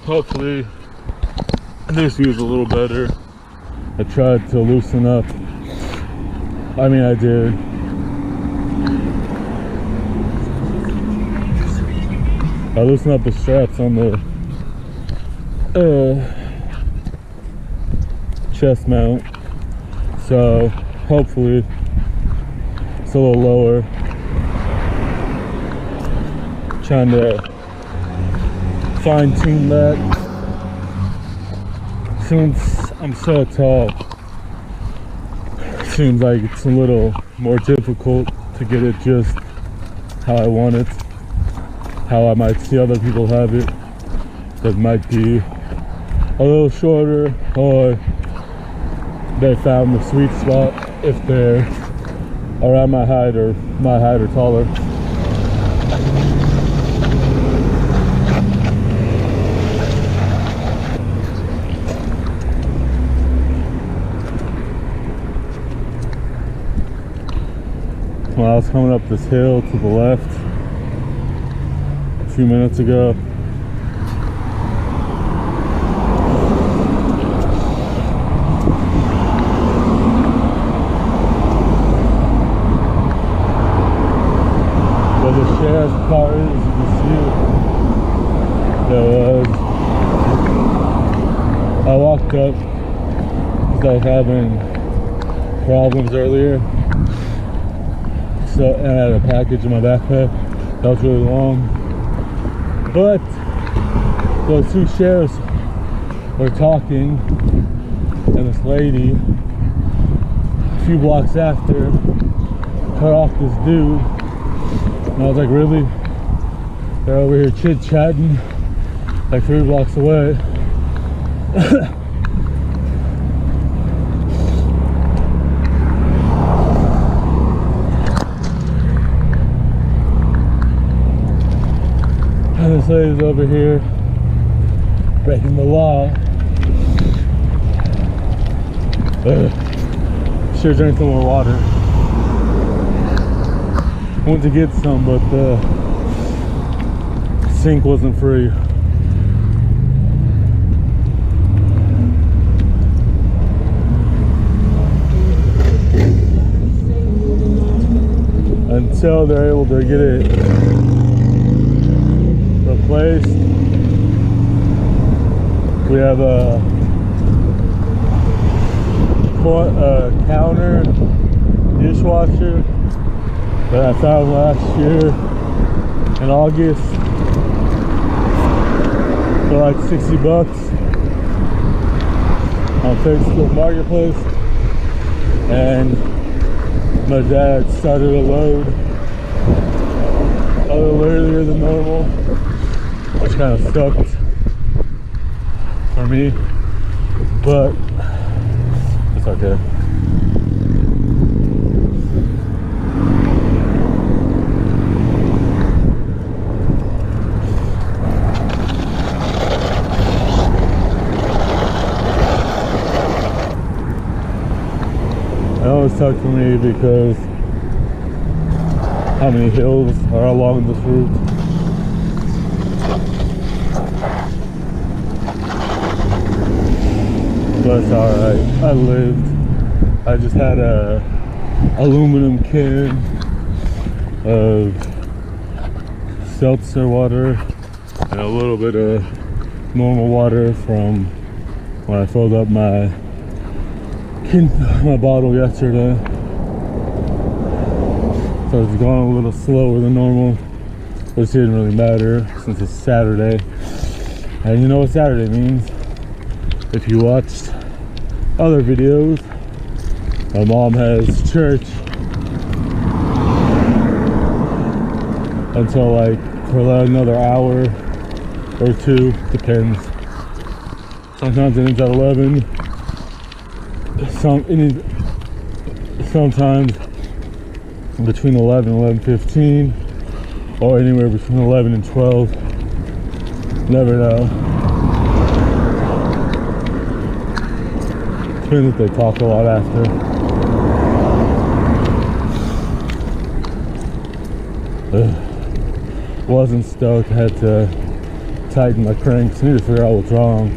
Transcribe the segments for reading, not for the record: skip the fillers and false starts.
hopefully this view's a little better. I tried to loosen up. I mean, I did. I loosened up the straps on the chest mount, so hopefully it's a little lower. Trying to fine tune that. Since I'm so tall, seems like it's a little more difficult to get it just how I want it, how I might see other people have it. That might be a little shorter, or they found the sweet spot if they're around my height or taller. When I was coming up this hill to the left a few minutes ago, where the sheriff's car is, you can see it. I walked up because I was having problems earlier. So, and I had a package in my backpack that was really long, but those two sheriffs were talking, and this lady a few blocks after cut off this dude, and I was like, really? They're over here chit-chatting like 3 blocks away. And this lady's over here breaking the law. Should drink some more water. Went to get some, but the sink wasn't free. Until they're able to get it replaced. We have a counter dishwasher that I found last year in August for like $60 on Facebook Marketplace, and my dad started a load a little earlier than normal, which kind of sucked for me, but it's okay. It always sucked for me because how many hills are along this route. But it's alright. I lived. I just had a aluminum can of seltzer water and a little bit of normal water from when I filled up my bottle yesterday. So it's going a little slower than normal, which didn't really matter since it's Saturday. And you know what Saturday means. If you watched other videos, my mom has church until like for another hour or 2, depends. Sometimes it ends at 11. Sometimes between 11 and 11:15, or anywhere between 11 and 12. Never know. Depends if they talk a lot after. Wasn't stoked. I had to tighten my cranks. I need to figure out what's wrong.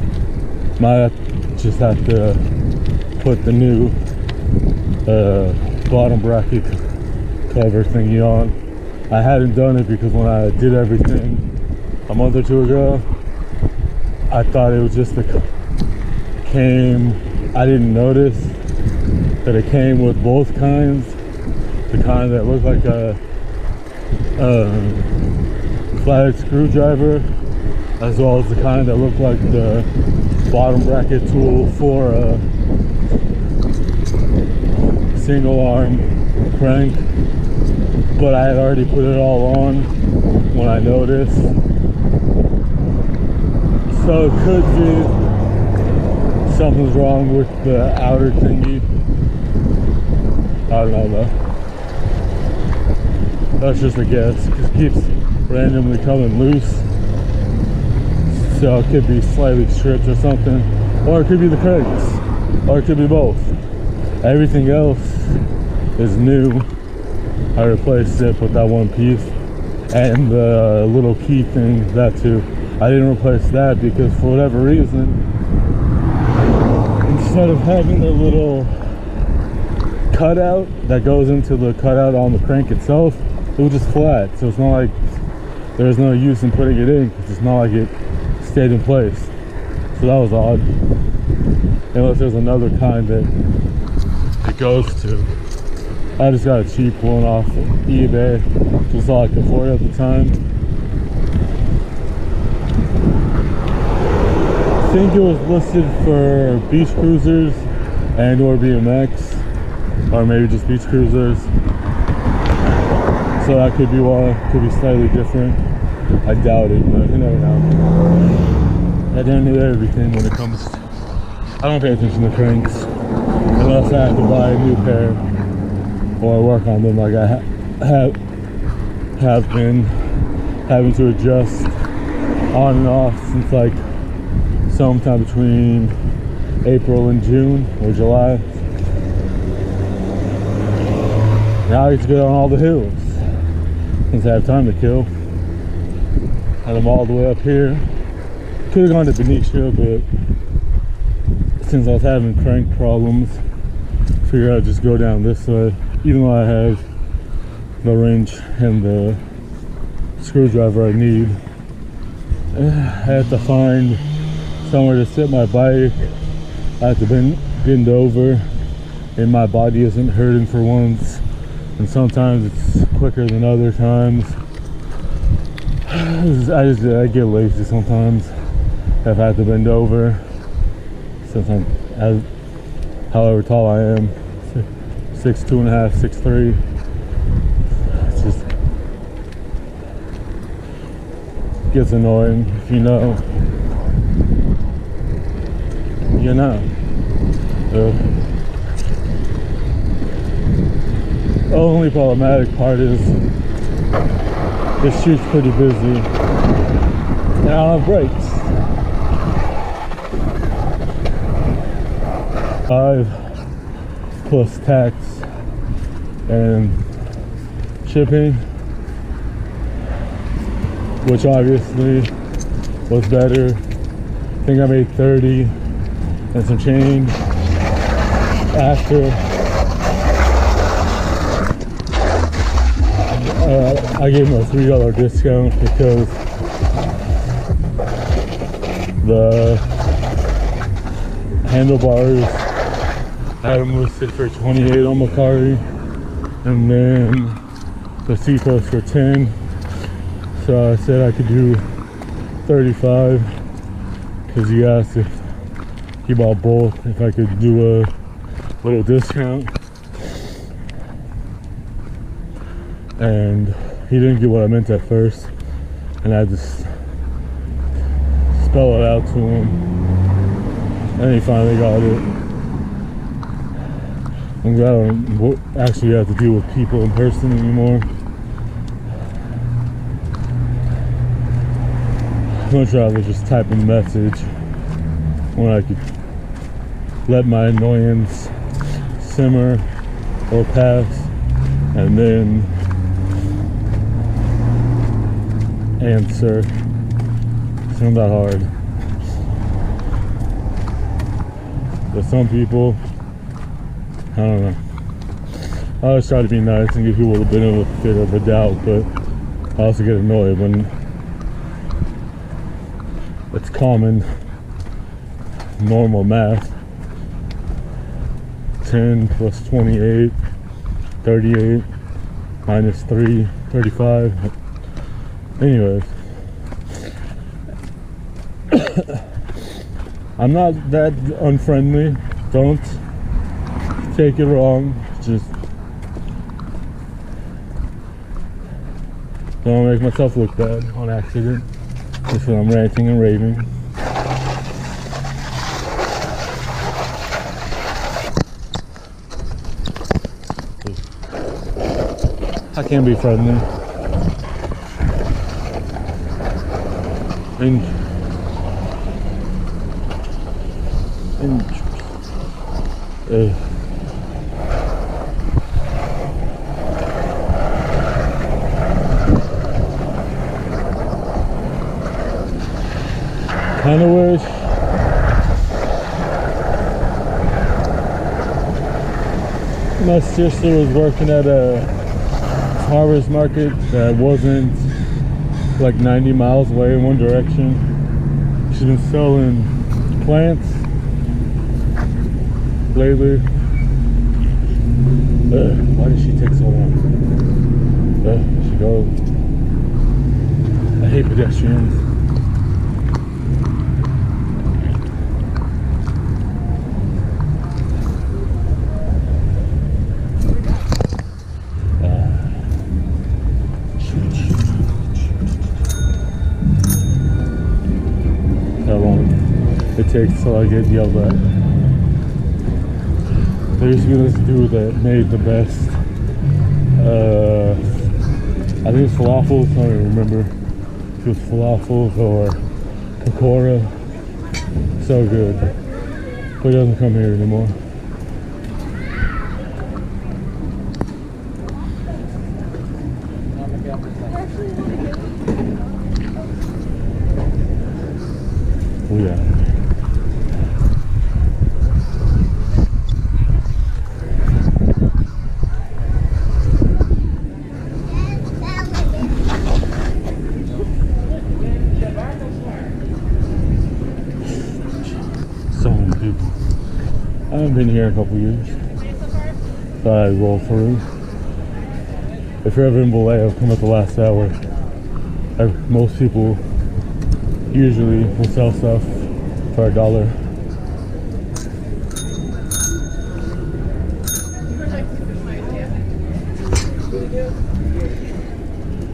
Might just have to put the new bottom bracket cover thingy on. I hadn't done it because when I did everything a month or two ago, I thought it was just the came. I didn't notice that it came with both kinds. The kind that looked like a flathead screwdriver, as well as the kind that looked like the bottom bracket tool for a single arm crank. But I had already put it all on when I noticed. So it could be something's wrong with the outer thingy. I don't know though. That's just a guess, because it keeps randomly coming loose. So it could be slightly stripped or something. Or it could be the cranks. Or it could be both. Everything else is new. I replaced it with that one piece. And the little key thing, that too. I didn't replace that because for whatever reason, instead of having the little cutout that goes into the cutout on the crank itself, it was just flat. So it's not like there's no use in putting it in, because it's not like it stayed in place. So that was odd. Unless there's another kind that it goes to. I just got a cheap one off eBay. Just all I could afford at the time. I think it was listed for beach cruisers and or BMX, or maybe just beach cruisers. So that could be why. Could be slightly different. I doubt it, but you never know. I don't know everything when it comes to, I don't pay attention to cranks unless I have to buy a new pair or work on them, like I have been having to adjust on and off since like sometime between April and June or July. Now I get to go on all the hills since I have time to kill. And I'm all the way up here. Could have gone to Benicia, but since I was having crank problems, figured I'd just go down this way. Even though I have the wrench and the screwdriver I need, I had to find somewhere to sit my bike. I have to bend over, and my body isn't hurting for once. And sometimes it's quicker than other times. I get lazy sometimes if I have to bend over. Sometimes, however tall I am, 6'2.5", 6'3". It just gets annoying. If you know, you know. The only problematic part is this street's pretty busy and I don't have brakes. 5 plus tax and shipping, which obviously was better. I think I made 30 and some change after. I gave him a $3 discount because the handlebars I had them listed for 28 on Macari, and then the seat post for 10. So I said I could do 35 because he asked if he bought both, if I could do a little discount. And he didn't get what I meant at first, and I just spell it out to him, and he finally got it. I'm glad I don't actually have to deal with people in person anymore. I'd much rather just type a message when I could let my annoyance simmer or pass, and then answer. It's not that hard. But some people, I don't know. I always try to be nice and give people a bit of a bit of a doubt, but I also get annoyed when it's common, normal math. 10 plus 28, 38, minus 3, 35. Anyways. I'm not that unfriendly. Don't take it wrong. Just don't make myself look bad on accident. Just when I'm ranting and raving. I can't be friendly. Kind of wish my sister was working at a farmer's market that wasn't like 90 miles away in one direction. She's been selling plants lately. Why did she take so long? She goes. I hate pedestrians. How long it takes till I get yelled at. There used to be this dude that made the best, I think it's falafels, I don't remember if it was falafels or pakora. So good. But he doesn't come here anymore. Oh yeah. So many people. I haven't been here in a couple years. Thought I'd roll through. If you're ever in Vallejo, come at the last hour. Most people usually will sell stuff for $1.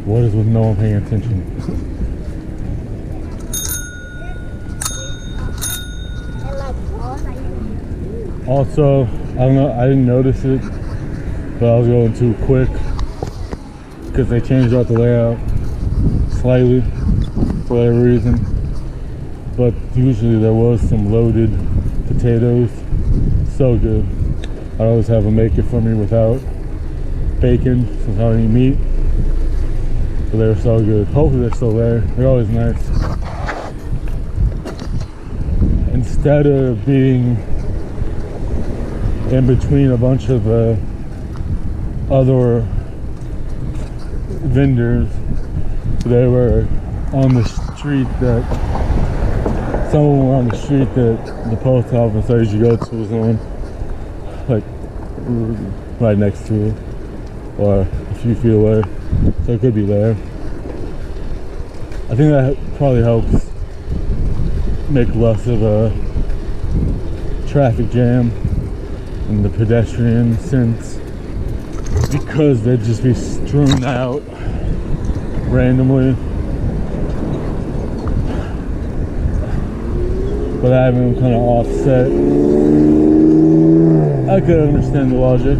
What is with no one paying attention? Also, I don't know, I didn't notice it, but I was going too quick because they changed out the layout slightly for whatever reason. But usually there was some loaded potatoes. So good. I always have them make it for me without bacon since I don't eat meat. But they were so good. Hopefully they're still there. They're always nice. Instead of being in between a bunch of other vendors, they were on the street that someone were on the street that the post office I usually go to was on, like right next to it or a few feet away, so it could be there. I think that probably helps make less of a traffic jam in the pedestrian sense, because they'd just be strewn out randomly. But having them kind of offset, I could understand the logic.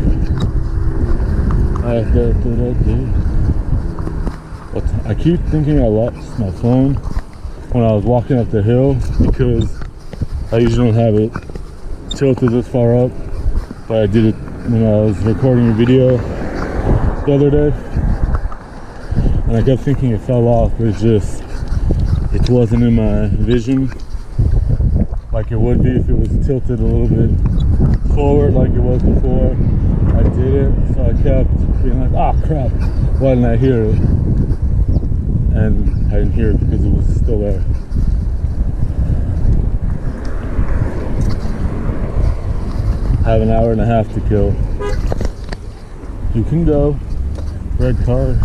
But I keep thinking I lost my phone when I was walking up the hill because I usually don't have it tilted this far up, but I did it when I was recording a video the other day, and I kept thinking it fell off, but it's just it wasn't in my vision like it would be if it was tilted a little bit forward like it was before I did it. So I kept being like, oh crap, why didn't I hear it? And I didn't hear it because it was still there. I have an hour and a half to kill. You can go. Red car.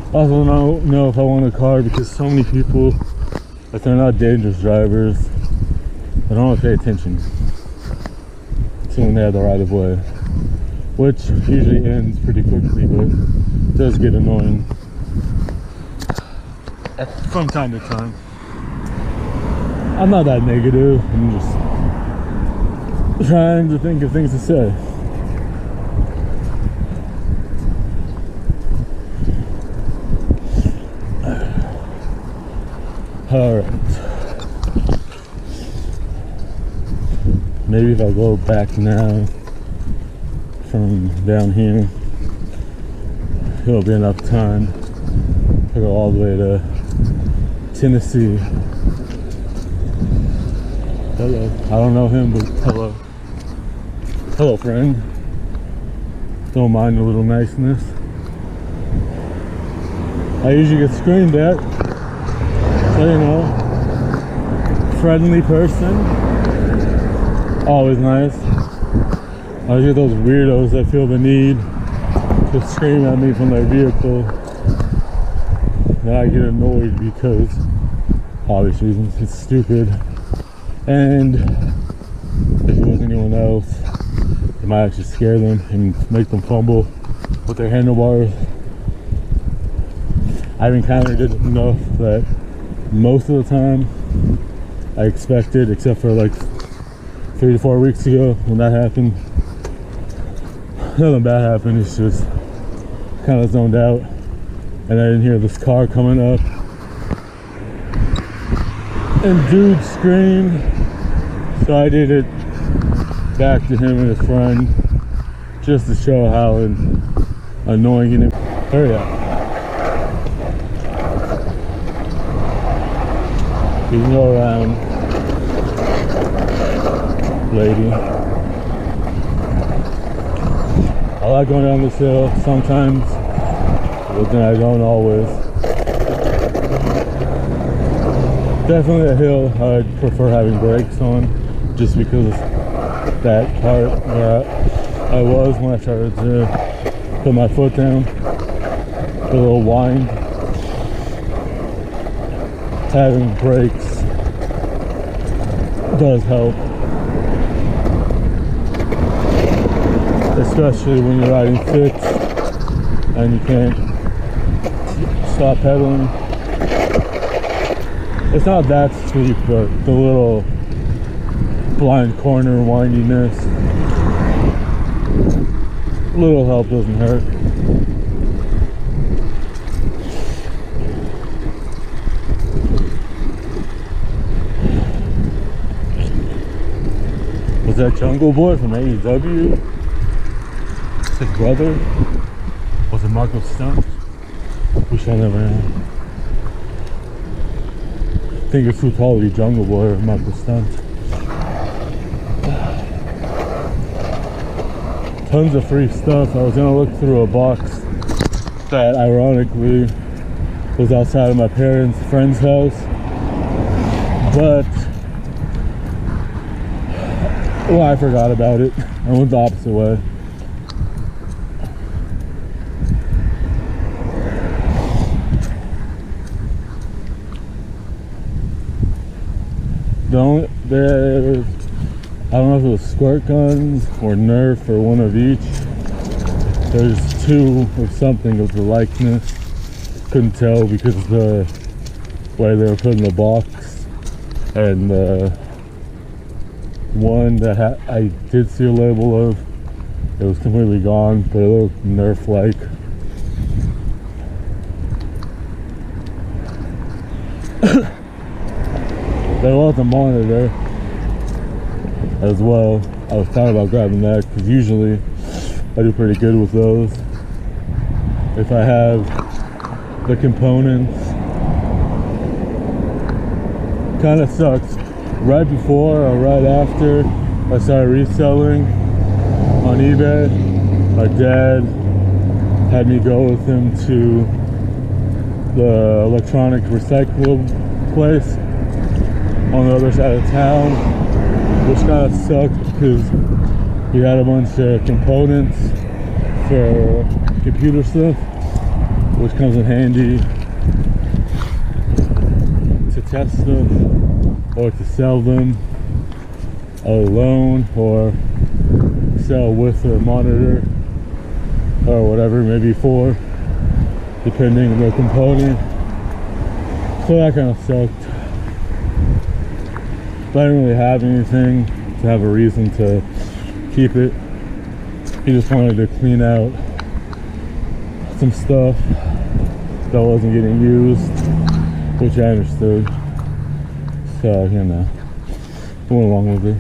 I also don't know if I want a car because so many people, if they're not dangerous drivers, they don't want to pay attention to when they have the right of way, which usually ends pretty quickly, but it does get annoying from time to time. I'm not that negative, I'm just trying to think of things to say. Alright. Maybe if I go back now from down here, it'll be enough time to go all the way to Tennessee. Hello. I don't know him, but hello. Hello, friend. Don't mind a little niceness. I usually get screamed at. So, you know, friendly person. Always nice. I get those weirdos that feel the need to scream at me from their vehicle. Now I get annoyed because, obvious reasons, it's stupid. And if it was anyone else, it might actually scare them and make them fumble with their handlebars. I've encountered it enough that most of the time I expected, except for like 3 to 4 weeks ago when that happened. Nothing bad happened, it's just kind of zoned out and I didn't hear this car coming up and dude screamed, so I did it back to him and his friend just to show how annoying it is. Hurry up. You can go around, lady. I like going down this hill sometimes, but then I don't always. Definitely a hill I'd prefer having brakes on, just because that part where I was when I started to put my foot down, a little wind. Having brakes does help, especially when you're riding fixed and you can't stop pedaling. It's not that steep, but the little blind corner windiness, a little help doesn't hurt. Was that Jungle Boy from AEW? His brother? Was it Marco Stunt? Wish I never know. I think it's too tall to be Jungle Boy or Marco Stunt. Tons of free stuff. I was gonna look through a box that ironically was outside of my parents' friend's house, but well, I forgot about it. I went the opposite way. I don't know if it was squirt guns or Nerf or one of each. There's two of something of the likeness. Couldn't tell because of the way they were put in the box. And one that I did see a label of, it was completely gone, but it looked Nerf-like. There was a monitor as well. I was thought about grabbing that because usually I do pretty good with those. If I have the components. Kind of sucks. Right before or right after I started reselling on eBay, my dad had me go with him to the electronic recycle place on the other side of town, which kind of sucked because he had a bunch of components for computer stuff, which comes in handy to test them or to sell them alone or sell with a monitor or whatever, maybe four, depending on the component. So that kind of sucked. But I didn't really have anything to have a reason to keep it. He just wanted to clean out some stuff that wasn't getting used, which I understood. So, you know, I went along with it.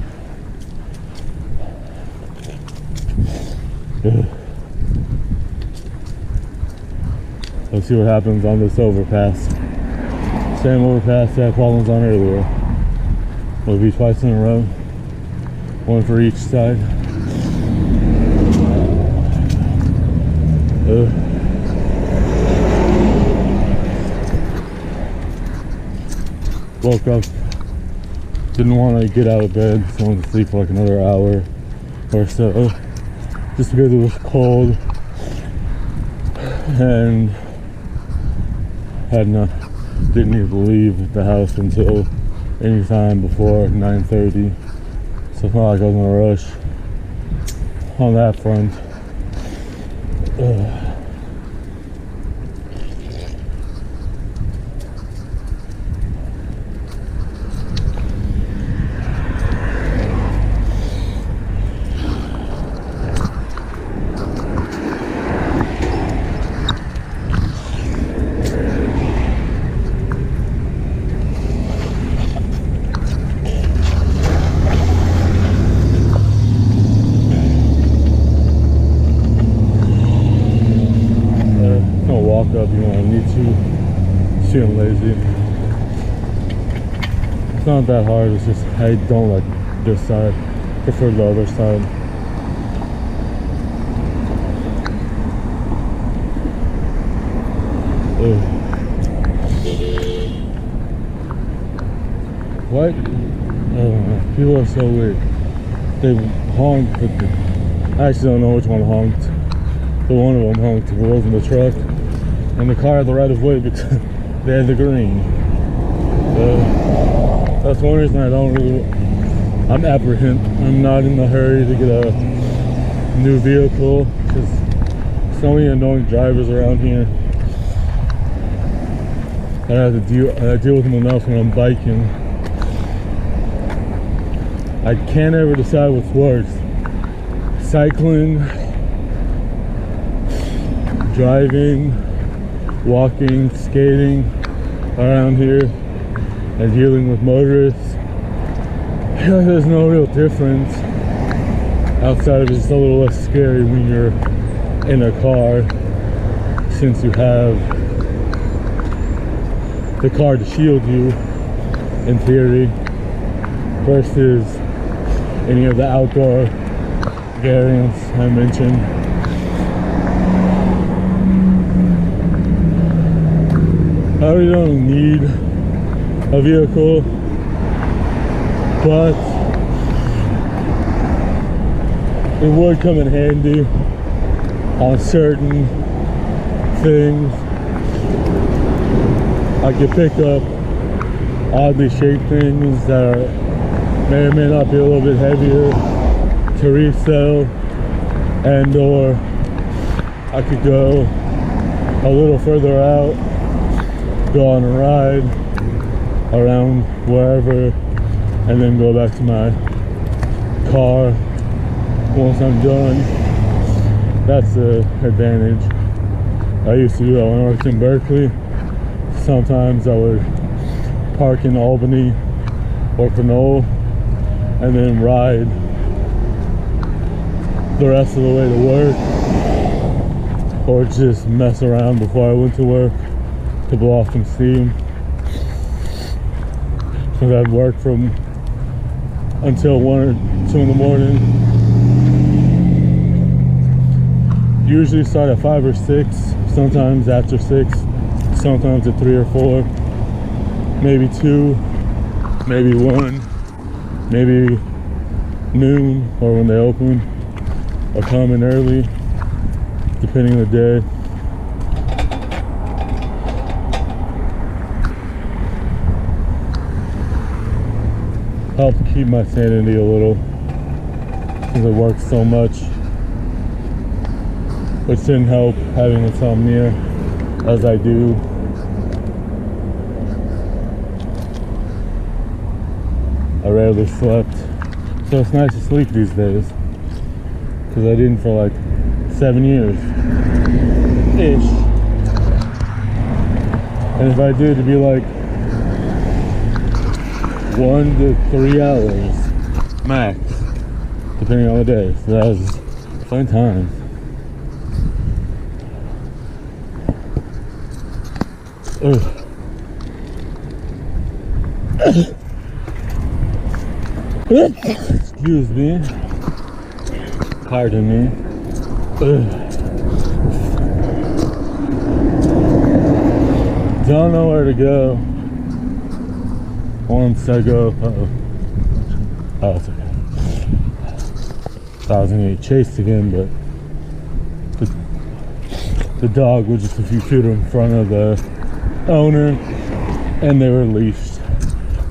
Let's see what happens on this overpass. Same overpass that Paul was on earlier. Will be twice in a row, one for each side. Woke up, didn't want to get out of bed, so I went to sleep for like another hour or so, just because it was cold and didn't need to leave the house until any time before 9:30, so it's not like I was in a rush on that front. Up, you want to need to see I'm lazy. It's not that hard, it's just I don't like this side, prefer the other side. What? I don't know. People are so weird. They honk, but I actually don't know which one honked. But one of them honked, it wasn't the truck. And the car had the right of way because they had the green. So that's one reason I'm apprehensive. I'm not in the hurry to get a new vehicle because so many annoying drivers around here. I deal with them enough when I'm biking. I can't ever decide what's worse. Cycling, driving, walking, skating around here, and dealing with motorists. I feel like there's no real difference outside of just a little less scary when you're in a car, since you have the car to shield you in theory, versus any of the outdoor variants I mentioned. I really don't need a vehicle, but it would come in handy on certain things. I could pick up oddly shaped things that may or may not be a little bit heavier to resell, and or I could go a little further out, go on a ride around wherever, and then go back to my car once I'm done. That's the advantage. I used to do that when I worked in Berkeley. Sometimes I would park in Albany or Pinole and then ride the rest of the way to work, or just mess around before I went to work to blow off some steam. So I'd work from until 1 or 2 in the morning. Usually start at 5 or 6, sometimes after 6, sometimes at 3 or 4, maybe 2, maybe 1, maybe noon, or when they open, or come in early, depending on the day. Helps keep my sanity a little, because I work so much, which didn't help having insomnia as I do. I rarely slept, so it's nice to sleep these days, because I didn't for like 7 years ish. And if I did, it'd be like 1 to 3 hours max, depending on the day. So that was fun times. Excuse me. Pardon me. Don't know where to go. Once I go, oh, it's okay. Thought I was gonna get chased again, but the dog was just a few feet in front of the owner, and they were leashed.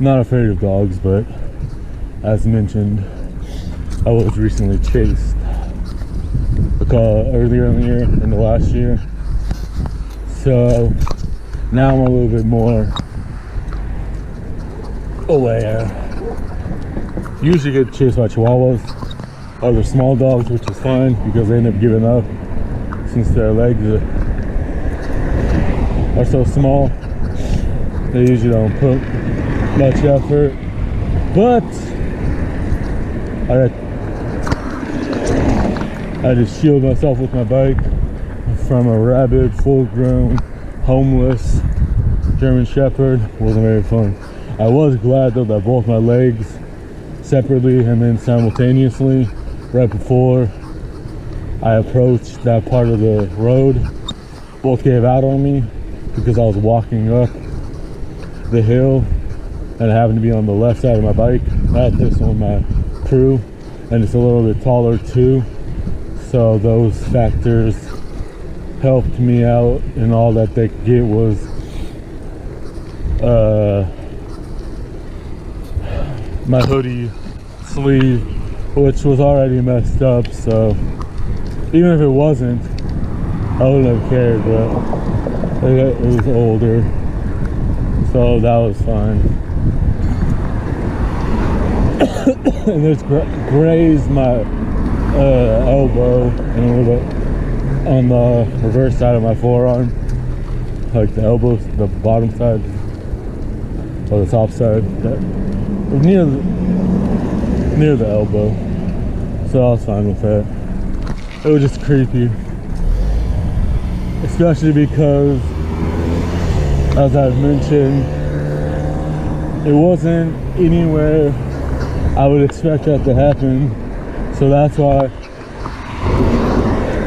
Not afraid of dogs, but as mentioned, I was recently chased earlier in the year, in the last year. So now I'm a little bit more aware. Usually get chased by chihuahuas, other small dogs, which is fine because they end up giving up since their legs are so small. They usually don't put much effort, but I just shield myself with my bike from a rabid, full-grown, homeless German Shepherd. Wasn't very fun. I was glad though that both my legs separately and then simultaneously, right before I approached that part of the road, both gave out on me because I was walking up the hill and I happened to be on the left side of my bike. I had this on my crew and it's a little bit taller too, so those factors helped me out, and all that they could get was my hoodie sleeve, which was already messed up, so even if it wasn't, I wouldn't have cared, but it was older, so that was fine. And this grazed my elbow and a little bit on the reverse side of my forearm, like the elbow, the bottom side or the top side, near the elbow. So I was fine with that. It was just creepy, especially because, as I've mentioned, it wasn't anywhere I would expect that to happen. So that's why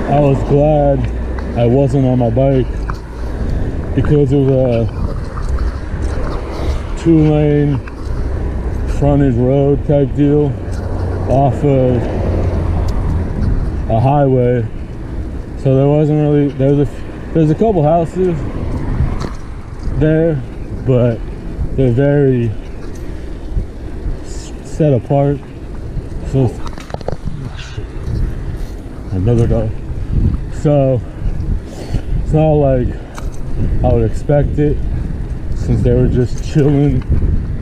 I was glad I wasn't on my bike, because it was a 2-lane frontage road type deal off of a highway. So there wasn't really, there's a couple houses there, but they're very set apart. So another dog. So it's not like I would expect it, since they were just chilling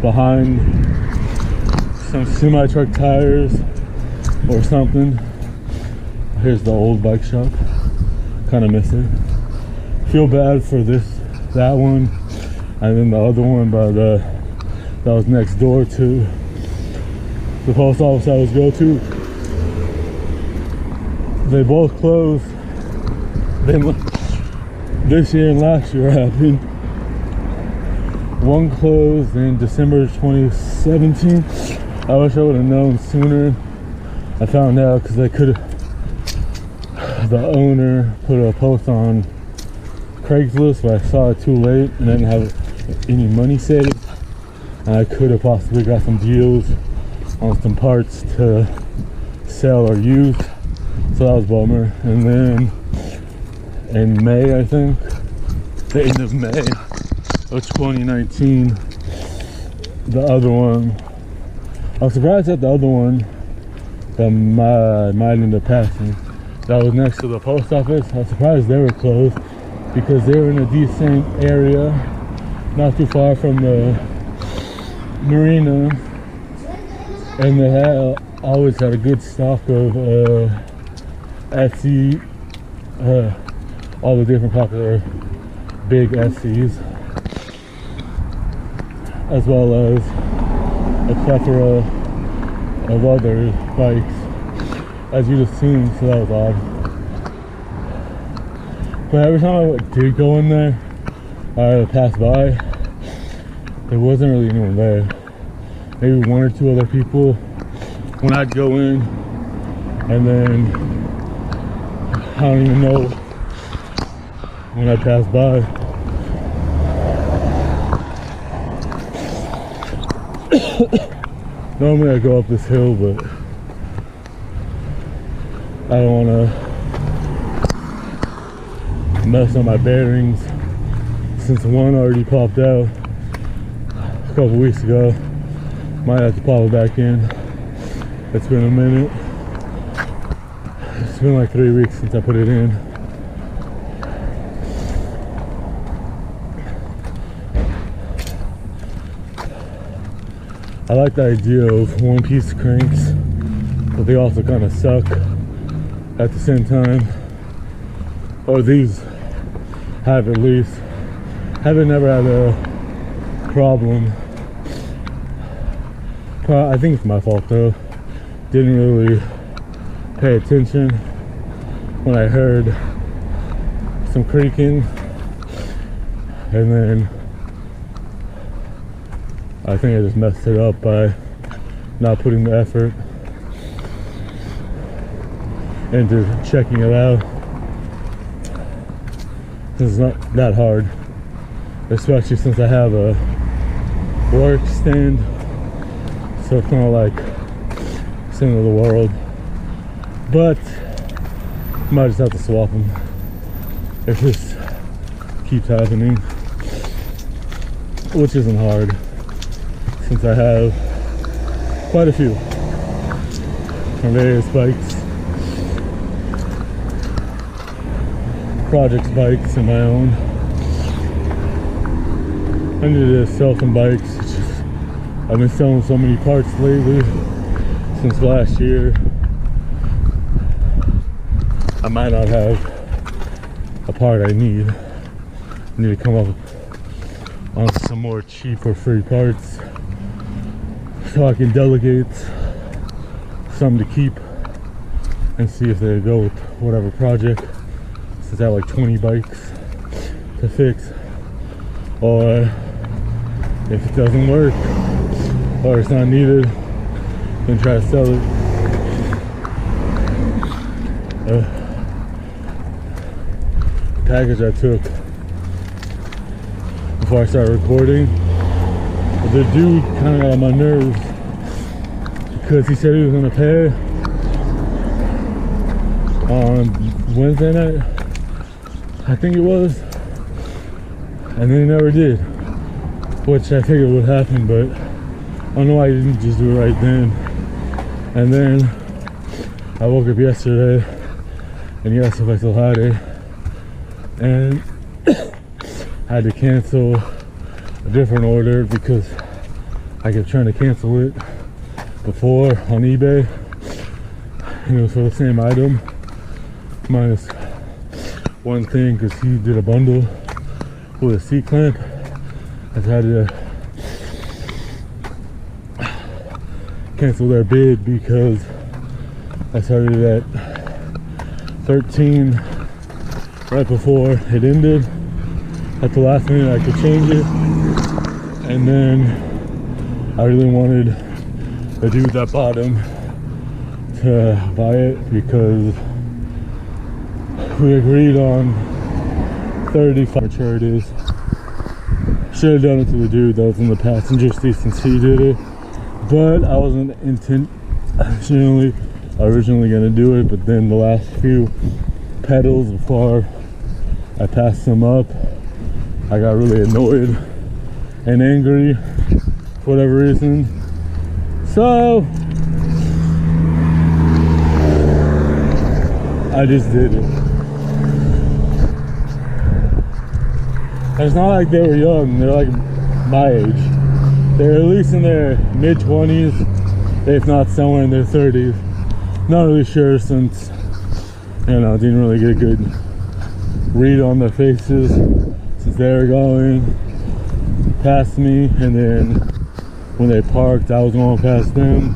behind some semi-truck tires or something. Here's the old bike shop. Kind of miss it. Feel bad for that one, and then the other one that was next door to the post office I always go to. They both closed. Then this year and last year happened, One closed in December 2017. I wish I would have known sooner. I found out because the owner put a post on Craigslist, but I saw it too late and I didn't have any money saved. And I could have possibly got some deals on some parts to sell or use. So that was a bummer. And then in May, I think, the end of May of 2019, the other one, I was surprised at the other one that might end up passing. That was next to the post office. I was surprised they were closed because they were in a decent area, not too far from the marina, and they always had a good stock of Etsy, all the different popular big Etsys, as well as a plethora of other bikes, as you'd assume, so that was odd. But every time I did go in there, I passed by, there wasn't really anyone there. Maybe one or two other people when I'd go in, and then I don't even know when I pass by. Normally I go up this hill, but I don't want to mess up my bearings since one already popped out a couple weeks ago. Might have to pop it back in. It's been a minute. It's been like 3 weeks since I put it in. I like the idea of one-piece cranks, but they also kind of suck at the same time. Or these have, at least. Haven't never had a problem. I think it's my fault though. Didn't really pay attention when I heard some creaking, and then I think I just messed it up by not putting the effort into checking it out. It's not that hard, especially since I have a work stand, so it's not like it's the end of the world. But might just have to swap them if this keeps happening, which isn't hard since I have quite a few from various bikes, project bikes and my own. I need to sell some bikes. It's just, I've been selling so many parts lately since last year. I might not have a part I need. I need to come up on some more cheap or free parts so I can delegate some to keep and see if they go with whatever project, since I have like 20 bikes to fix. Or if it doesn't work or it's not needed, then try to sell it. Package I took before I started recording, the dude kind of got on my nerves because he said he was gonna pay on Wednesday night, I think it was, and then he never did, which I figured would happen, but I don't know why he didn't just do it right then. And then I woke up yesterday and he asked if I still had it, and I had to cancel a different order because I kept trying to cancel it before on eBay, and it was for the same item minus one thing because he did a bundle with a seat clamp. I had to cancel their bid because I started at 13 right before it ended. At the last minute I could change it, And then I really wanted the dude that bought him to buy it because we agreed on 35 mature it is. Should have done it to the dude that was in the passenger seat since he did it, but I wasn't originally gonna do it, but then the last few pedals before I passed him up, I got really annoyed and angry for whatever reason. So I just did it. And it's not like they were young, they're like my age. They're at least in their mid-20s, if not somewhere in their 30s. Not really sure since, you know, didn't really get a good read on their faces since they were going past me, and then when they parked I was going past them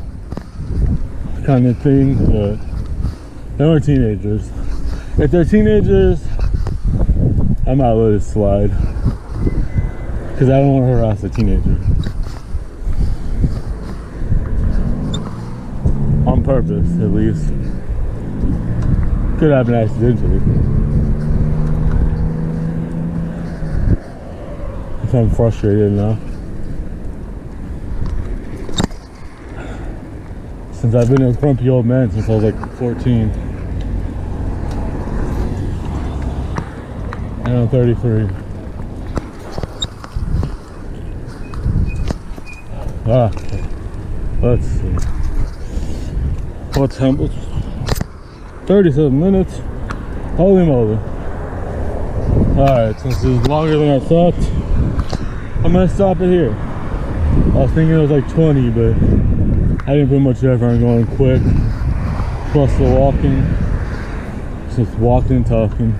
kind of thing. But they were teenagers. If they're teenagers, I might let it slide because I don't want to harass a teenager on purpose, at least. Could happen accidentally. I'm frustrated now. Since I've been a grumpy old man since I was like 14. And I'm 33. Okay. Let's see. What's 37 minutes? Holy moly. Alright, since this is longer than I thought, I'm gonna stop it here. I was thinking it was like 20, but I didn't put much effort on going quick. Plus the walking. Just walking and talking.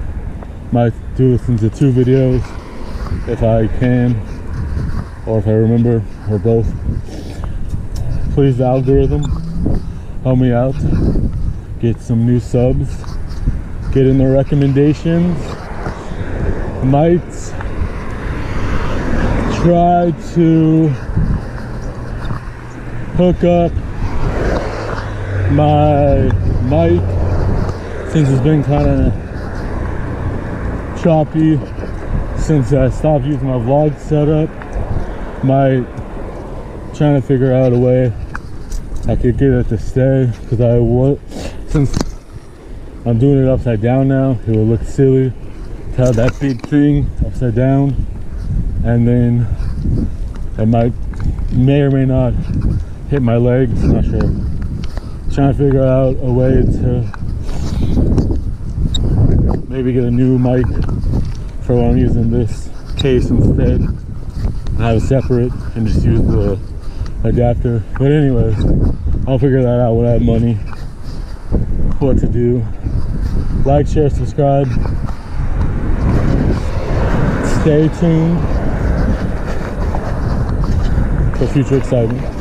Might do this into 2 videos if I can, or if I remember, or both. Please, the algorithm, help me out. Get some new subs. Get in the recommendations. Might try to hook up my mic since it's been kind of choppy since I stopped using my vlog setup. Might trying to figure out a way I could get it to stay, because since I'm doing it upside down now, it would look silly to have that big thing upside down, and then it may or may not hit my legs. I'm not sure. Trying to figure out a way to maybe get a new mic for when I'm using this case instead. I have it separate and just use the adapter. But anyways, I'll figure that out when I have money. What to do. Like, share, subscribe. Stay tuned for future excitement.